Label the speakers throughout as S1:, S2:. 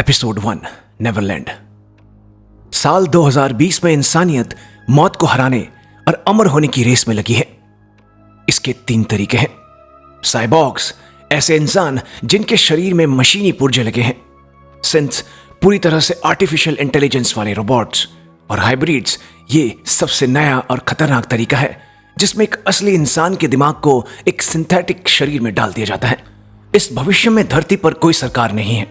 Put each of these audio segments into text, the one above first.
S1: Episode 1 Neverland. साल 2020 में इंसानियत मौत को हराने और अमर होने की रेस में लगी है। इसके 3 तरीके हैं। साइबॉर्ग्स, ऐसे इंसान जिनके शरीर में मशीनी पुर्जे लगे हैं। सिंथ्स, पूरी तरह से आर्टिफिशियल इंटेलिजेंस वाले रोबोट्स। और हाइब्रिड्स, ये सबसे नया और खतरनाक तरीका है जिसमें एक असली इंसान के दिमाग को एक सिंथेटिक शरीर में डाल दिया जाता है। इस भविष्य में धरती पर कोई सरकार नहीं है,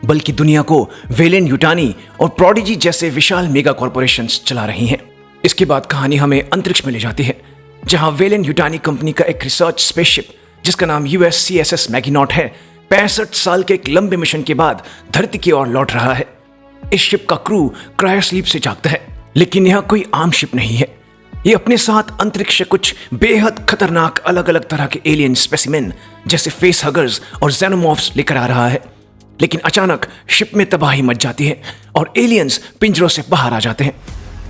S1: बल्कि दुनिया को वेलेंट युटानी और प्रोडिजी जैसे विशाल मेगा कॉर्पोरेशंस चला रही हैं। इसके बाद कहानी हमें अंतरिक्ष में ले जाती है, जहां वेलेंट युटानी कंपनी का एक रिसर्च स्पेसशिप जिसका नाम USCSS मैगिनॉट है, 65 साल के एक लंबे मिशन के बाद धरती की ओर लौट रहा है। इस शिप का क्रू क्रायोस्लीप से जागता है, लेकिन यह कोई आम शिप नहीं है। ये अपने साथ अंतरिक्ष से कुछ बेहद खतरनाक अलग अलग तरह के एलियन स्पेसिमेन जैसे फेस हगर्स और जेनोमॉर्फ्स लेकर आ रहा है। लेकिन अचानक शिप में तबाही मच जाती है और एलियंस पिंजरों से बाहर आ जाते हैं।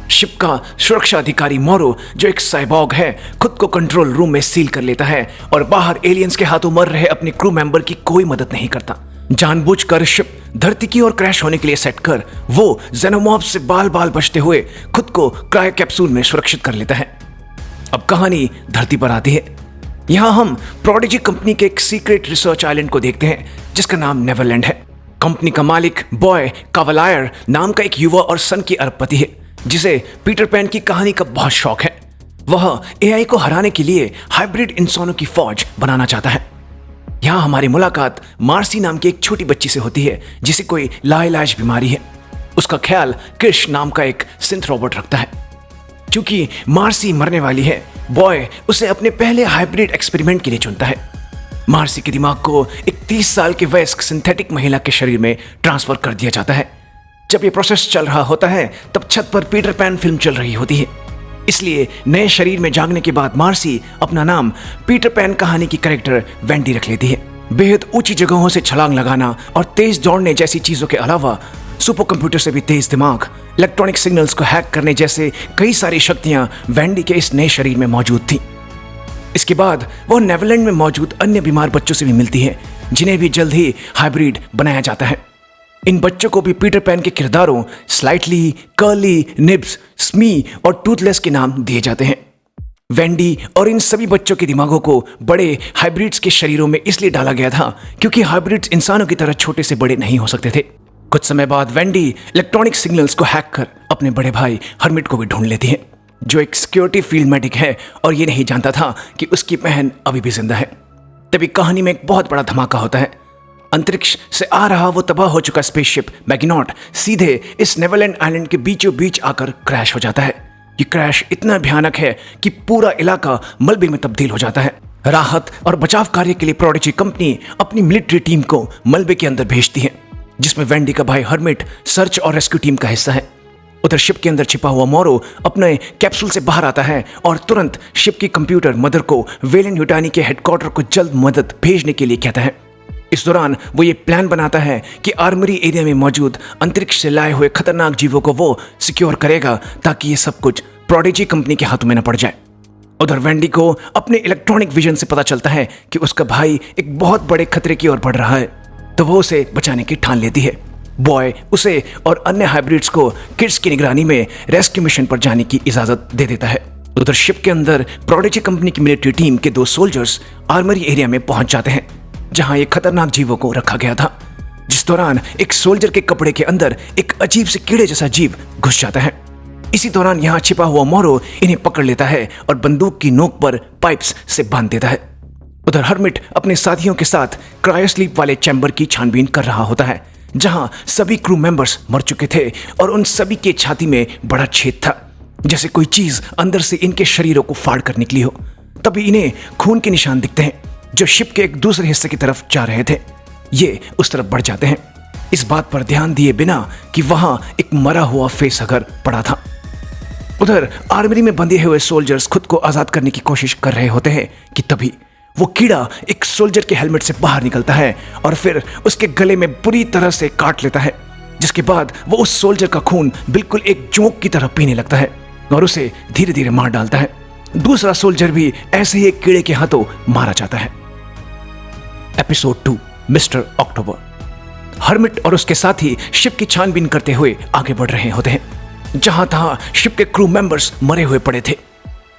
S1: शिप का सुरक्षा अधिकारी मोरो, जो एक साइबॉर्ग है, खुद को कंट्रोल रूम में सील कर लेता है और बाहर एलियंस के हाथों मर रहे अपने क्रू मेंबर की कोई मदद नहीं करता। जानबूझकर शिप धरती की ओर क्रैश होने के लिए सेट कर वो जेनोमॉर्फ से बाल बाल बचते हुए खुद को क्रायो कैप्सूल में सुरक्षित कर लेता है। अब कहानी धरती पर आती है। यहां हम प्रोडिजी कंपनी के एक सीक्रेट रिसर्च आइलैंड को देखते हैं जिसका नाम नेवरलैंड है। कंपनी का मालिक बॉय कावलायर नाम का एक युवा और सन की अरबपति है, जिसे पीटर पैन की कहानी का बहुत शौक है। वह AI को हराने के लिए हाइब्रिड इंसानों की फौज बनाना चाहता है। यहां हमारी मुलाकात मार्सी नाम की एक छोटी बच्ची से होती है जिसे कोई लाइलाज बीमारी है। उसका ख्याल क्रिश नाम का एक सिंथ रोबोट रखता है। क्योंकि मार्सी मरने वाली है, बॉय उसे अपने पहले हाइब्रिड एक्सपेरिमेंट के लिए चुनता है। मार्सी के दिमाग को एक 30 साल के वयस्क सिंथेटिक महिला के शरीर में ट्रांसफर कर दिया जाता है। जब ये प्रोसेस चल रहा होता है तब छत पर पीटर पैन फिल्म चल रही होती है। इसलिए नए शरीर में जागने के बाद मार्सी अपना नाम पीटर पैन कहानी की कैरेक्टर वेंडी रख लेती है। बेहद ऊंची जगहों से छलांग लगाना और तेज दौड़ने जैसी चीजों के अलावा सुपर कंप्यूटर से भी तेज दिमाग, इलेक्ट्रॉनिक सिग्नल्स को हैक करने जैसे कई सारी शक्तियां वेंडी के इस नए शरीर में मौजूद थी। इसके बाद वो नेवरलैंड में मौजूद अन्य बीमार बच्चों से भी मिलती है, जिन्हें भी जल्द ही हाइब्रिड बनाया जाता है। इन बच्चों को भी पीटर पैन के किरदारों स्लाइटली, कर्ली, निब्स, स्मी और टूथलेस के नाम दिए जाते हैं। वेंडी और इन सभी बच्चों के दिमागों को बड़े हाइब्रिड्स के शरीरों में इसलिए डाला गया था क्योंकि हाइब्रिड्स इंसानों की तरह छोटे से बड़े नहीं हो सकते थे। कुछ समय बाद वेंडी इलेक्ट्रॉनिक सिग्नल्स को हैक कर अपने बड़े भाई हर्मिट को भी ढूंढ लेती है, जो एक सिक्योरिटी फील्ड मेडिक है और ये नहीं जानता था कि उसकी बहन अभी भी जिंदा है। तभी कहानी में एक बहुत बड़ा धमाका होता है। अंतरिक्ष से आ रहा वो तबाह हो चुका स्पेसशिप मैगिनॉट सीधे इस नेवरलैंड आइलैंड के बीचों बीच आकर क्रैश हो जाता है। ये क्रैश इतना भयानक है कि पूरा इलाका मलबे में तब्दील हो जाता है। राहत और बचाव कार्य के लिए प्रोडिजी कंपनी अपनी मिलिट्री टीम को मलबे के अंदर भेजती है, जिसमें वेंडी का भाई हर्मिट सर्च और रेस्क्यू टीम का हिस्सा है। उधर शिप के अंदर छिपा हुआ मोरो अपने कैप्सूल से बाहर आता है और तुरंत शिप की कंप्यूटर मदर को वेलेंट युटानी के हेडक्वार्टर को जल्द मदद भेजने के लिए कहता है। इस दौरान वो ये प्लान बनाता है कि आर्मरी एरिया में मौजूद अंतरिक्ष से लाए हुए खतरनाक जीवों को वो सिक्योर करेगा ताकि ये सब कुछ प्रोडिजी कंपनी के हाथों में न पड़ जाए। उधर वेंडी को अपने इलेक्ट्रॉनिक विजन से पता चलता है कि उसका भाई एक बहुत बड़े खतरे की ओर बढ़ रहा है, तो वो उसे बचाने की ठान लेती है। बॉय उसे और अन्य हाइब्रिड्स को किड्स की निगरानी में रेस्क्यू मिशन पर जाने की इजाजत दे देता है। उधर शिप के अंदर प्रोडिजी कंपनी की मिलिट्री टीम के 2 सोल्जर्स आर्मरी एरिया में पहुंच जाते हैं, जहां ये खतरनाक जीवों को रखा गया था। जिस दौरान एक सोल्जर के कपड़े के अंदर एक अजीब से कीड़े जैसा जीव घुस जाता है। इसी दौरान यहां छिपा हुआ मोरो इन्हें पकड़ लेता है और बंदूक की नोक पर पाइप्स से बांध देता है। उधर हर्मिट अपने साथियों के साथ क्रायोस्लीप वाले चैम्बर की छानबीन कर रहा होता है, जहां सभी क्रू मेंबर्स मर चुके थे और उन सभी के छाती में बड़ा छेद था, जैसे कोई चीज अंदर से इनके शरीरों को फाड़ कर निकली हो। तभी इन्हें खून के निशान दिखते हैं जो शिप के एक दूसरे हिस्से की तरफ जा रहे थे। ये उस तरफ बढ़ जाते हैं, इस बात पर ध्यान दिए बिना कि वहां एक मरा हुआ फेस हगर पड़ा था। उधर आर्मरी में बंधे हुए सोल्जर्स खुद को आजाद करने की कोशिश कर रहे होते हैं कि तभी वो कीड़ा एक सोल्जर के हेलमेट से बाहर निकलता है और फिर उसके गले में बुरी तरह से काट लेता है, जिसके बाद वो उस सोल्जर का खून बिल्कुल एक जोंक की तरह पीने लगता है और उसे धीरे धीरे मार डालता है। दूसरा सोल्जर भी ऐसे ही एक कीड़े के हाथों मारा जाता है। एपिसोड 2 मिस्टर अक्टूबर। हर्मिट और उसके साथी शिप की छानबीन करते हुए आगे बढ़ रहे होते हैं। जहां तहां शिप के क्रू मेंबर्स मरे हुए पड़े थे।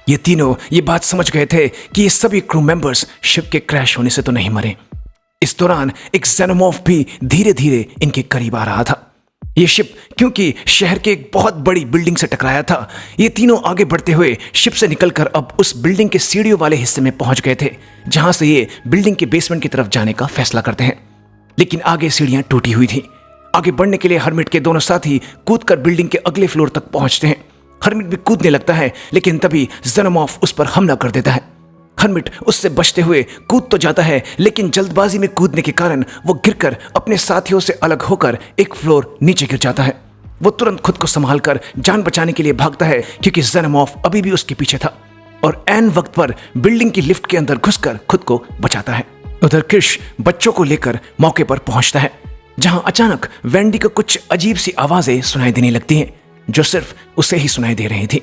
S1: ये तीनों ये बात समझ गए थे कि ये सभी क्रू मेंबर्स शिप के क्रैश होने से तो नहीं मरे। इस दौरान एक xenomorph भी धीरे धीरे इनके करीब आ रहा था। ये शिप क्योंकि शहर के एक बहुत बड़ी बिल्डिंग से टकराया था, ये तीनों आगे बढ़ते हुए शिप से निकलकर अब उस बिल्डिंग के सीढ़ियों वाले हिस्से में पहुंच गए थे, जहां से ये बिल्डिंग के बेसमेंट की तरफ जाने का फैसला करते हैं। लेकिन आगे सीढ़ियां टूटी हुई थी। आगे बढ़ने के लिए हर्मिट के दोनों साथी कूदकर बिल्डिंग के अगले फ्लोर तक पहुंचते हैं। हर्मिट भी कूदने लगता है, लेकिन तभी xenomorph उस पर हमला कर देता है। हर्मिट उससे बचते हुए कूद तो जाता है, लेकिन जल्दबाजी में कूदने के कारण वो गिरकर अपने साथियों से अलग होकर एक फ्लोर नीचे गिर जाता है। वो तुरंत खुद को संभालकर जान बचाने के लिए भागता है, क्योंकि xenomorph अभी भी उसके पीछे था और ऐन वक्त पर बिल्डिंग की लिफ्ट के अंदर घुसकर खुद को बचाता है। उधर क्रिश बच्चों को लेकर मौके पर पहुंचता है, जहां अचानक वेंडी को कुछ अजीब सी आवाजें सुनाई देने लगती हैं, जो सिर्फ उसे ही सुनाई दे रही थी।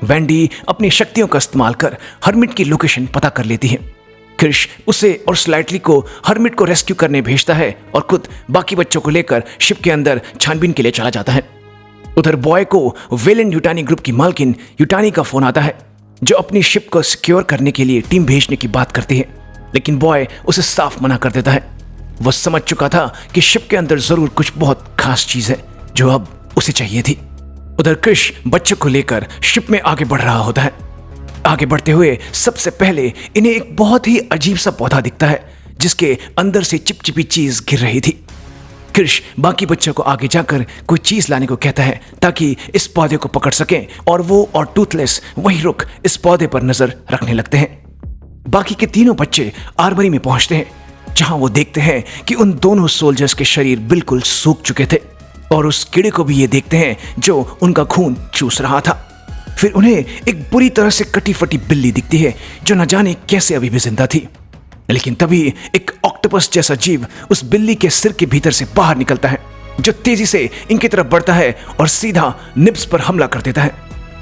S1: वेंडी अपनी शक्तियों का इस्तेमाल कर हर्मिट की लोकेशन पता कर लेती है। क्रिश उसे और स्लाइटली को हर्मिट को रेस्क्यू करने भेजता है और खुद बाकी बच्चों को लेकर शिप के अंदर छानबीन के लिए चला जाता है। उधर बॉय को वेलेंट यूटानी ग्रुप की मालकिन यूटानी का फोन आता है, जो अपनी शिप को सिक्योर करने के लिए टीम भेजने की बात करती है, लेकिन बॉय उसे साफ मना कर देता है। वह समझ चुका था कि शिप के अंदर जरूर कुछ बहुत खास चीज है जो अब उसे चाहिए थी। उधर क्रिश बच्चों को लेकर शिप में आगे बढ़ रहा होता है। आगे बढ़ते हुए सबसे पहले इन्हें एक बहुत ही अजीब सा पौधा दिखता है, जिसके अंदर से चिपचिपी चीज गिर रही थी। क्रिश बाकी बच्चों को आगे जाकर कोई चीज लाने को कहता है, ताकि इस पौधे को पकड़ सकें, और वो और टूथलेस वहीं रुक इस पौधे पर नजर रखने लगते हैं। बाकी के तीनों बच्चे आर्मरी में पहुंचते हैं, जहां वो देखते हैं कि उन दोनों सोल्जर्स के शरीर बिल्कुल सूख चुके थे, और उस कीड़े को भी ये देखते हैं जो उनका खून चूस रहा था। फिर उन्हें एक बुरी तरह से कटी फटी बिल्ली दिखती है, जो न जाने कैसे अभी भी जिंदा थी। लेकिन तभी एक ऑक्टोपस जैसा जीव उस बिल्ली के सिर के भीतर से बाहर निकलता है, जो तेजी से इनकी तरफ बढ़ता है और सीधा निब्स पर हमला कर देता है।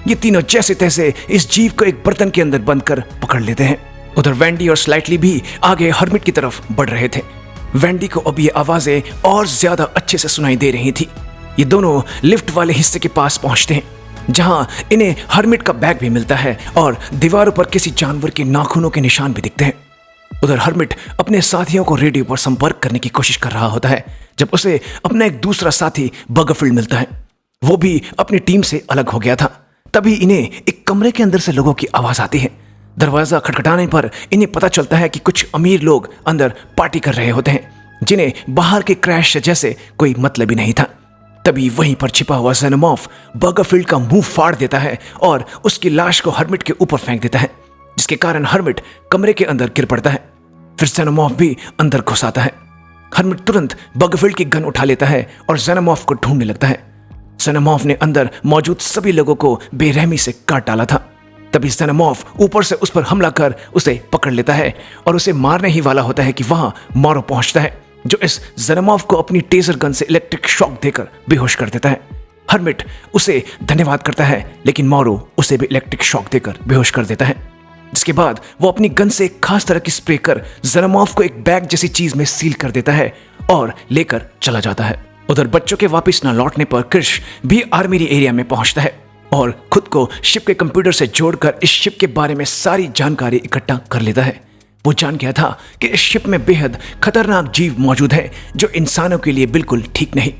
S1: ये तीनों जैसे तैसे इस जीव को एक बर्तन के अंदर बंद कर पकड़ लेते हैं। उधर वेंडी और स्लाइटली भी आगे हर्मिट की तरफ बढ़ रहे थे। वेंडी को अब ये आवाजें और ज्यादा अच्छे से सुनाई दे रही थी। ये दोनों लिफ्ट वाले हिस्से के पास पहुंचते हैं, जहां इन्हें हर्मिट का बैग भी मिलता है और दीवारों पर किसी जानवर के नाखूनों के निशान भी दिखते हैं। उधर हर्मिट अपने साथियों को रेडियो पर संपर्क करने की कोशिश कर रहा होता है, जब उसे अपना एक दूसरा साथी बगरफील्ड मिलता है। वो भी अपनी टीम से अलग हो गया था। तभी इन्हें एक कमरे के अंदर से लोगों की आवाज आती है। दरवाजा खटखटाने पर इन्हें पता चलता है कि कुछ अमीर लोग अंदर पार्टी कर रहे होते हैं, जिन्हें बाहर के क्रैश जैसे कोई मतलब ही नहीं था। तभी वहीं पर छिपा हुआ xenomorph बगरफील्ड का मुंह फाड़ देता है और उसकी लाश को हर्मिट के ऊपर फेंक देता है, जिसके कारण हर्मिट कमरे के अंदर गिर पड़ता है। फिर xenomorph भी अंदर घुस आता है। हर्मिट तुरंत बगरफील्ड की गन उठा लेता है और xenomorph को ढूंढने लगता है। xenomorph ने अंदर मौजूद सभी लोगों को बेरहमी से काट डाला था। तभी xenomorph ऊपर से उस पर हमला कर उसे पकड़ लेता है और उसे मारने ही वाला होता है कि वहां मॉरो पहुंचता है, जो इस xenomorph को अपनी टेजर गन से इलेक्ट्रिक शॉक देकर बेहोश कर देता है। हर्मिट उसे धन्यवाद करता है, लेकिन मॉरो उसे भी इलेक्ट्रिक शॉक देकर बेहोश कर देता है, जिसके बाद वो अपनी गन से एक खास तरह की स्प्रे कर xenomorph को एक बैग जैसी चीज में सील कर देता है और लेकर चला जाता है। उधर बच्चों के वापस न लौटने पर क्रिश भी आर्मी एरिया में पहुंचता है और खुद को शिप के कंप्यूटर से जोड़कर इस शिप के बारे में सारी जानकारी इकट्ठा कर लेता है। वो जान गया था कि इस शिप में बेहद खतरनाक जीव मौजूद है, जो इंसानों के लिए बिल्कुल ठीक नहीं।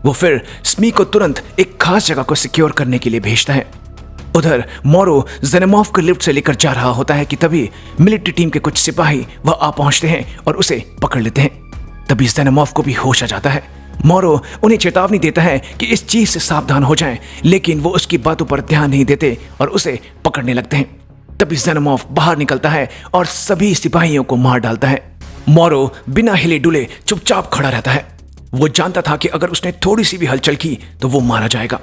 S1: वो फिर स्मी को तुरंत एक खास जगह को सिक्योर करने के लिए भेजता है। उधर मोरो xenomorph को लिफ्ट से लेकर जा रहा होता है कि तभी मिलिट्री टीम के कुछ सिपाही वह आ पहुंचते हैं और उसे पकड़ लेते हैं। तभी xenomorph को भी होश आ जाता है। मोरो उन्हें चेतावनी देता है कि इस चीज से सावधान हो जाएं, लेकिन वो उसकी बातों पर ध्यान नहीं देते और उसे पकड़ने लगते हैं। तभी xenomorph बाहर निकलता है और सभी सिपाहियों को मार डालता है। मोरो बिना हिले डुले चुपचाप खड़ा रहता है। वो जानता था कि अगर उसने थोड़ी सी भी हलचल की तो वो मारा जाएगा।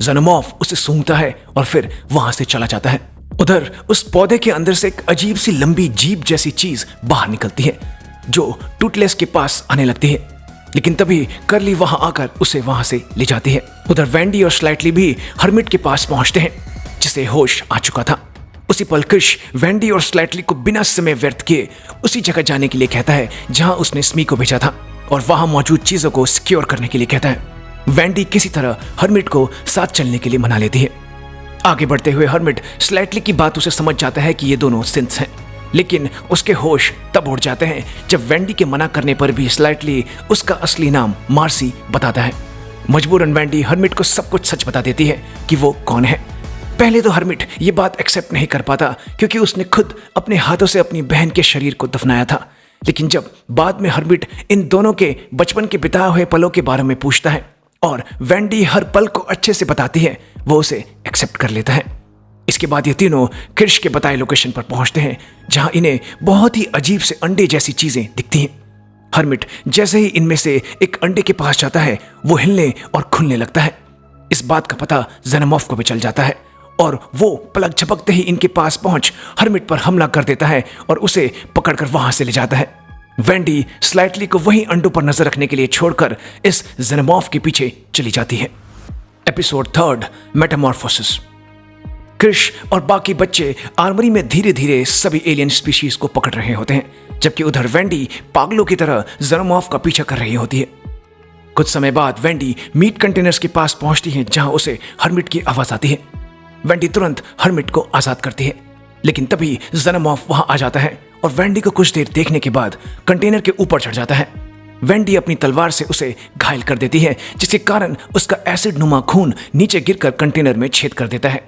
S1: xenomorph उसे सूंघता है और फिर वहां से चला जाता है। उधर उस पौधे के अंदर से एक अजीब सी लंबी जीभ जैसी चीज बाहर निकलती है, जो टूथलेस के पास आने लगती है, लेकिन तभी कर्ली वहां आकर उसे वहां से ले जाती है। उधर वेंडी और स्लाइटली भी हर्मिट के पास पहुंचते हैं, जिसे होश आ चुका था। उसी पल क्रिश वेंडी और स्लाइटली को बिना समय व्यर्थ किए उसी जगह जाने के लिए कहता है जहां उसने स्मी को भेजा था। और वहां मौजूद चीजों को सिक्योर करने के लिए कहता है। वेंडी किसी तरह हर्मिट को साथ चलने के लिए मना लेती है। आगे बढ़ते हुए हर्मिट स्लाइटली की बातों से समझ जाता है कि ये दोनों सिंथ्स हैं, लेकिन उसके होश तब उड़ जाते हैं जब वेंडी के मना करने पर भी स्लाइटली उसका असली नाम मार्सी बताता है। मजबूरन वेंडी हर्मिट को सब कुछ सच बता देती है कि वो कौन है। पहले तो हर्मिट ये बात एक्सेप्ट नहीं कर पाता क्योंकि उसने खुद अपने हाथों से अपनी बहन के शरीर को दफनाया था, लेकिन जब बाद में हर्मिट इन दोनों के बचपन के बिताए हुए पलों के बारे में पूछता है और वेंडी हर पल को अच्छे से बताती है, वो उसे एक्सेप्ट कर लेता है। इसके बाद ये तीनों क्रिश के बताए लोकेशन पर पहुंचते हैं, जहां इन्हें बहुत ही अजीब से अंडे जैसी चीजें दिखती हैं। हर्मिट जैसे ही इनमें से एक अंडे के पास जाता है, वो हिलने और खुलने लगता है। इस बात का पता ज़ेनोमॉर्फ को भी चल जाता है और वो पलक झपकते ही इनके पास पहुंच हर्मिट पर हमला कर देता है और उसे पकड़कर वहां से ले जाता है। वेंडी स्लाइटली को वहीं अंडों पर नजर रखने के लिए छोड़कर इस ज़ेनोमॉर्फ के पीछे चली जाती है। Episode 3, Metamorphosis. क्रिश और बाकी बच्चे आर्मरी में धीरे धीरे सभी एलियन स्पीशीज को पकड़ रहे होते हैं, जबकि उधर वेंडी पागलों की तरह ज़ेनोमॉर्फ का पीछा कर रही होती है। कुछ समय बाद वेंडी मीट कंटेनर्स के पास पहुंचती है, जहां उसे हर्मिट की आवाज आती है। वेंडी तुरंत हर्मिट को आजाद करती है, लेकिन तभी ज़ेनोमॉर्फ वहां आ जाता है और वेंडी को कुछ देर देखने के बाद कंटेनर के ऊपर चढ़ जाता है। वेंडी अपनी तलवार से उसे घायल कर देती है, जिसके कारण उसका एसिड नुमा खून नीचे गिरकर कंटेनर में छेद कर देता है।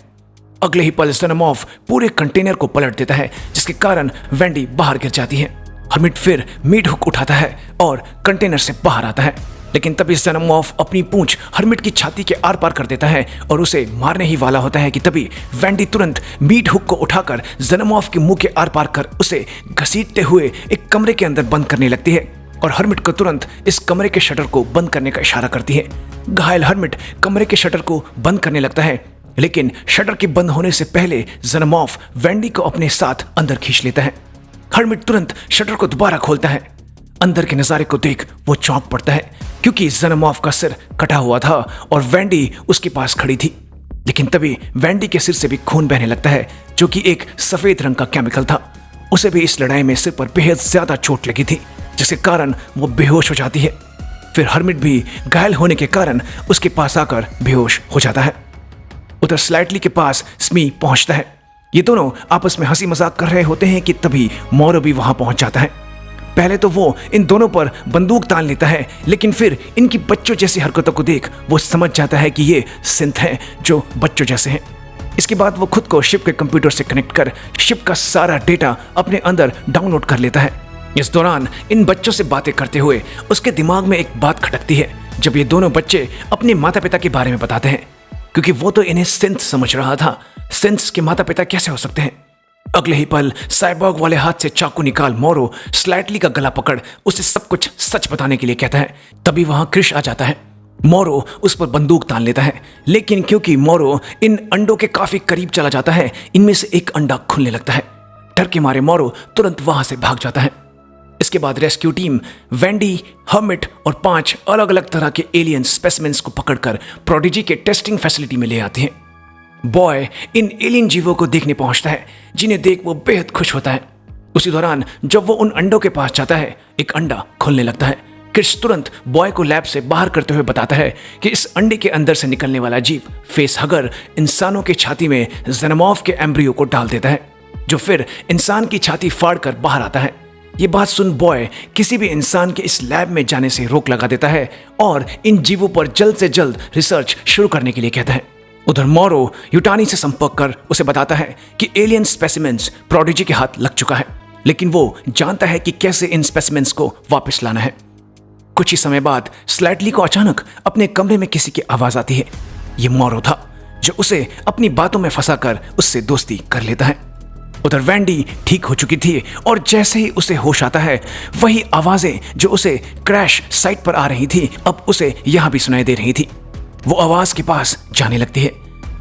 S1: अगले ही पल ज़ेनोमॉर्फ पूरे कंटेनर को पलट देता है, जिसके कारण वेंडी बाहर गिर जाती है। हर्मिट फिर मीट हुक उठाता है और कंटेनर से बाहर आता है, लेकिन तभी ज़ेनोमॉर्फ अपनी पूंछ हर्मिट की छाती के आर पार कर देता है और उसे मारने ही वाला होता है कि तभी वेंडी तुरंत मीट हुक को उठाकर ज़ेनोमॉर्फ के मुंह के आर पार कर उसे घसीटते हुए एक कमरे के अंदर बंद करने लगती है और हर्मिट को तुरंत इस कमरे के शटर को बंद करने का इशारा करती है। घायल हर्मिट कमरे के शटर को बंद करने लगता है, लेकिन शटर के बंद होने से पहले ज़ेनोमॉर्फ वेंडी को अपने साथ अंदर खींच लेता है। हर्मिट तुरंत शटर को दोबारा खोलता है। अंदर के नजारे को देख वो चौंक पड़ता है, क्योंकि ज़ेनोमॉर्फ का सिर कटा हुआ था और वेंडी उसके पास खड़ी थी। लेकिन तभी वेंडी के सिर से भी खून बहने लगता है, जो कि एक सफेद रंग का केमिकल था। उसे भी इस लड़ाई में सिर पर बेहद ज्यादा चोट लगी थी, जिसके कारण वो बेहोश हो जाती है। फिर हर्मिट भी घायल होने के कारण उसके पास आकर बेहोश हो जाता है। उधर स्लाइटली के पास स्मी पहुंचता है। ये दोनों आपस में हंसी मजाक कर रहे होते हैं कि तभी मोरो भी वहां पहुंच जाता है। पहले तो वो इन दोनों पर बंदूक तान लेता है, लेकिन फिर इनकी बच्चों जैसी हरकतों को देख वो समझ जाता है कि ये सिंथ हैं जो बच्चों जैसे हैं। इसके बाद वो खुद को शिप के कंप्यूटर से कनेक्ट कर शिप का सारा डेटा अपने अंदर डाउनलोड कर लेता है। इस दौरान इन बच्चों से बातें करते हुए उसके दिमाग में एक बात खटकती है, जब ये दोनों बच्चे अपने माता पिता के बारे में बताते हैं, क्योंकि वो तो इन्हें सिंथ समझ रहा था। सिंथ्स के माता पिता कैसे हो सकते हैं? अगले ही पल साइबॉर्ग वाले हाथ से चाकू निकाल मोरो स्लाइटली का गला पकड़ उसे सब कुछ सच बताने के लिए कहता है। तभी वहां क्रिश आ जाता है। मोरो उस पर बंदूक तान लेता है, लेकिन क्योंकि मोरो इन अंडों के काफी करीब चला जाता है, इनमें से एक अंडा खुलने लगता है। डर के मारे मोरो तुरंत वहां से भाग जाता है। इसके बाद रेस्क्यू टीम वेंडी, हर्मिट और 5 अलग अलग तरह के एलियन स्पेसिमेंस को पकड़कर प्रोडिजी के टेस्टिंग फैसिलिटी में ले आती है। बॉय इन एलियन जीवों को देखने पहुंचता है, जिन्हें देख वो बेहद खुश होता है। उसी दौरान जब वो उन अंडों के पास जाता है, एक अंडा खुलने लगता है। क्रिश तुरंत बॉय को लैब से बाहर करते हुए बताता है कि इस अंडे के अंदर से निकलने वाला जीव फेस हगर इंसानों की छाती में ज़ेनोमॉर्फ के एम्ब्रियो को डाल देता है, जो फिर इंसान की छाती फाड़ कर बाहर आता है। ये बात सुन बॉय किसी भी इंसान के इस लैब में जाने से रोक लगा देता है और इन जीवों पर जल्द से जल्द रिसर्च शुरू करने के लिए कहता है। उधर मोरो यूटानी से संपर्क कर उसे बताता है कि एलियन स्पेसिमेंस प्रोडिजी के हाथ लग चुका है, लेकिन वो जानता है कि कैसे इन स्पेसिमेंस को वापस लाना है। कुछ ही समय बाद स्लाइटली को अचानक अपने कमरे में किसी की आवाज आती है। ये मोरो था, जो उसे अपनी बातों में फंसाकर उससे दोस्ती कर लेता है। उधर वेंडी ठीक हो चुकी थी और जैसे ही उसे होश आता है, वही आवाजें जो उसे क्रैश साइट पर आ रही थी अब उसे यहां भी सुनाई दे रही थी। वो आवाज के पास जाने लगती है।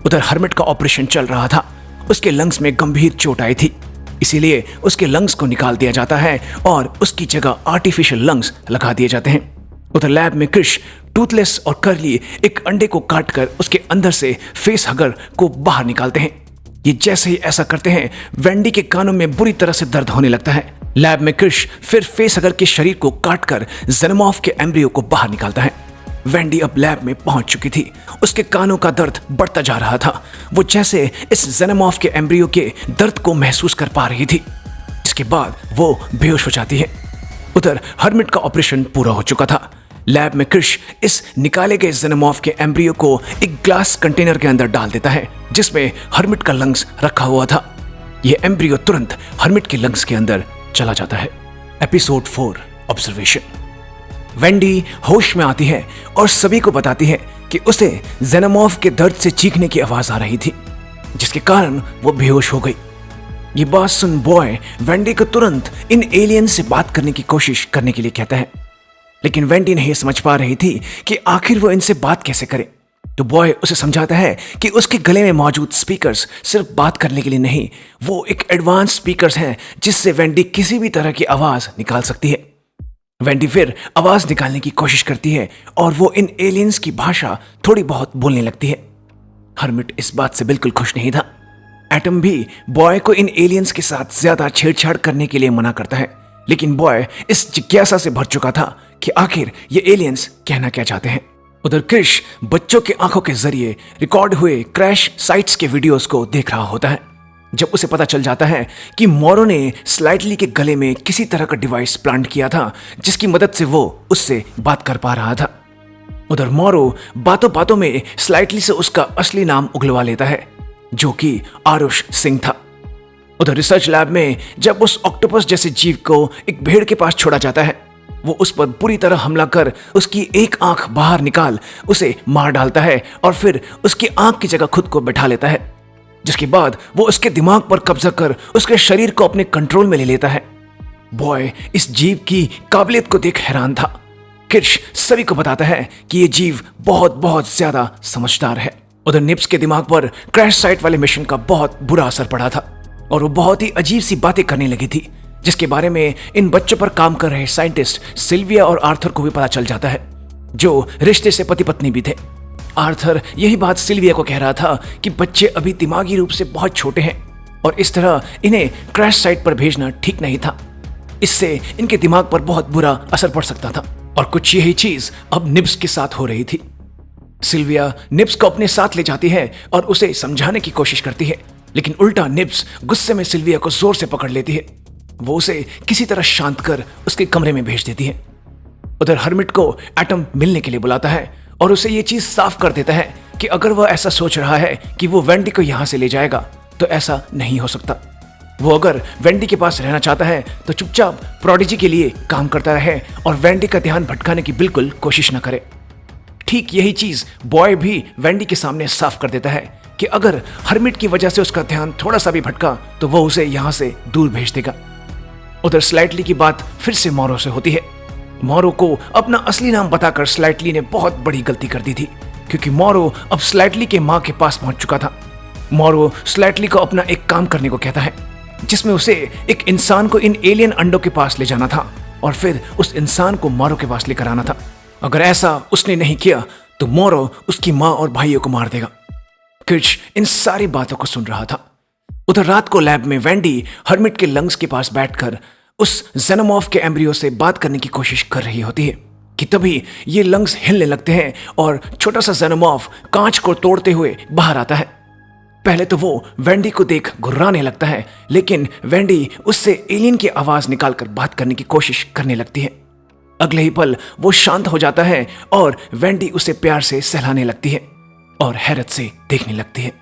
S1: उधर हर्मिट का ऑपरेशन चल रहा था। उसके लंग्स में गंभीर चोट आई थी, इसीलिए उसके लंग्स को निकाल दिया जाता है और उसकी जगह आर्टिफिशियल लंग्स लगा दिए जाते हैं। उधर लैब में क्रिश टूथलेस और कर्ली एक अंडे को काटकर उसके अंदर से फेस हगर को बाहर निकालते हैं। ये जैसे ही ऐसा करते हैं, वेंडी के कानों में बुरी तरह से दर्द होने लगता है। लैब में क्रिश फिर फेसहगर के शरीर को काटकर जेनोमॉर्फ के एम्ब्रियो को बाहर निकालता है। वेंडी अब लैब में पहुंच चुकी थी। उसके कानों का दर्द बढ़ता जा रहा था। वो जैसे इस जेनोमॉर्फ के एम्ब्रियो के दर्द को महसूस कर पा रही थी। इसके बाद वो बेहोश हो जाती है। उधर हर्मिट का ऑपरेशन पूरा हो चुका था। लैब में क्रिश इस निकाले गए जेनोमॉर्फ के एम्ब्रियो को एक ग्लास कंटेनर के अंदर डाल देता है जिसमें हर्मिट का लंग्स रखा हुआ था। यह एम्ब्रियो तुरंत हर्मिट के लंग्स के अंदर चला जाता है। Episode 4 observation. वेंडी होश में आती है और सभी को बताती है कि उसे जेनोमॉर्फ के दर्द से चीखने की आवाज आ रही थी, जिसके कारण वो बेहोश हो गई। ये बात सुन बॉय वेंडी को तुरंत इन एलियन से बात करने की कोशिश करने के लिए कहता है, लेकिन वेंडी नहीं समझ पा रही थी कि आखिर वो इनसे बात कैसे करे। तो बॉय उसे समझाता है कि उसके गले में मौजूद स्पीकर्स सिर्फ बात करने के लिए नहीं, वो एक एडवांस स्पीकर्स हैं जिससे वेंडी किसी भी तरह की आवाज निकाल सकती है। वेंडी फिर आवाज निकालने की कोशिश करती है और वो इन एलियंस की भाषा थोड़ी बहुत बोलने लगती है। हर्मिट इस बात से बिल्कुल खुश नहीं था। एटम भी बॉय को इन एलियंस के साथ ज्यादा छेड़छाड़ करने के लिए मना करता है, लेकिन बॉय इस जिज्ञासा से भर चुका था कि आखिर ये एलियंस कहना क्या चाहते हैं। उधर क्रिश बच्चों के आंखों के जरिए रिकॉर्ड हुए क्रैश साइट्स के वीडियोस को देख रहा होता है। जब उसे पता चल जाता है कि मोरो ने स्लाइटली के गले में किसी तरह का डिवाइस प्लांट किया था जिसकी मदद से वो उससे बात कर पा रहा था। उधर मोरो बातों बातों में स्लाइटली से उसका असली नाम उगलवा लेता है, जो कि आरुष सिंह था। उधर रिसर्च लैब में जब उस ऑक्टोपस जैसे जीव को एक भेड़ के पास छोड़ा जाता है, वो उस पर बुरी तरह हमला कर उसकी एक आंख बाहर निकाल उसे मार डालता है और फिर उसकी आंख की जगह खुद को बैठा लेता है, जिसके बाद वो उसके दिमाग पर कब्जा कर उसके शरीर को अपने कंट्रोल में ले लेता है। बॉय इस जीव की काबिलियत को देख हैरान था। क्रिश सभी को बताता है कि ये जीव बहुत बहुत ज्यादा समझदार है। उधर निप्स के दिमाग पर क्रैश साइट वाले मिशन का बहुत बुरा असर पड़ा था और वो बहुत ही अजीब सी बातें करने लगी थी, जिसके बारे में इन बच्चों पर काम कर रहे साइंटिस्ट सिल्विया और आर्थर को भी पता चल जाता है, जो रिश्ते से पति पत्नी भी थे। आर्थर यही बात सिल्विया को कह रहा था कि बच्चे अभी दिमागी रूप से बहुत छोटे हैं और इस तरह इन्हें क्रैश साइट पर भेजना ठीक नहीं था। इससे इनके दिमाग पर बहुत बुरा असर पड़ सकता था और कुछ यही चीज अब निब्स के साथ हो रही थी। सिल्विया निब्स को अपने साथ ले जाती है और उसे समझाने की कोशिश करती है, लेकिन उल्टा निब्स गुस्से में सिल्विया को जोर से पकड़ लेती है। वो उसे किसी तरह शांत कर उसके कमरे में भेज देती है। उधर हर्मिट को एटम मिलने के लिए बुलाता है और उसे ये चीज साफ कर देता है कि अगर वह ऐसा सोच रहा है कि वो वेंडी को यहां से ले जाएगा तो ऐसा नहीं हो सकता। वो अगर वेंडी के पास रहना चाहता है तो चुपचाप प्रोडिजी के लिए काम करता रहे और वेंडी का ध्यान भटकाने की बिल्कुल कोशिश न करे। ठीक यही चीज बॉय भी वेंडी के सामने साफ कर देता है कि अगर हर्मिट की वजह से उसका ध्यान थोड़ा सा भी भटका तो वो उसे यहां से दूर भेज देगा। उधर स्लाइटली की बात फिर से मोरो से होती है। मोरो को अपना असली नाम बताकर स्लाइटली ने बहुत बड़ी गलती कर दी थी, क्योंकि मोरो अब स्लाइटली के मां के पास पहुंच चुका था। मोरो स्लाइटली को अपना एक काम करने को कहता है, जिसमें उसे एक इंसान को इन एलियन अंडों के पास ले जाना था और फिर उस इंसान को मोरो के पास लेकर आना था। अगर ऐसा उसने नहीं किया तो मोरो उसकी मां और भाइयों को मार देगा। क्रिश इन सारी बातों को सुन रहा था। उधर रात को लैब में वेंडी हर्मिट के लंग्स के पास बैठकर उस जेनोमॉर्फ के एम्ब्रियो से बात करने की कोशिश कर रही होती है कि तभी ये लंग्स हिलने लगते हैं और छोटा सा जेनोमॉर्फ कांच को तोड़ते हुए बाहर आता है। पहले तो वो वेंडी को देख घुर्राने लगता है, लेकिन वेंडी उससे एलियन की आवाज निकालकर बात करने की कोशिश करने लगती है। अगले ही पल वो शांत हो जाता है और वेंडी उसे प्यार से सहलाने लगती है और हैरत से देखने लगती है।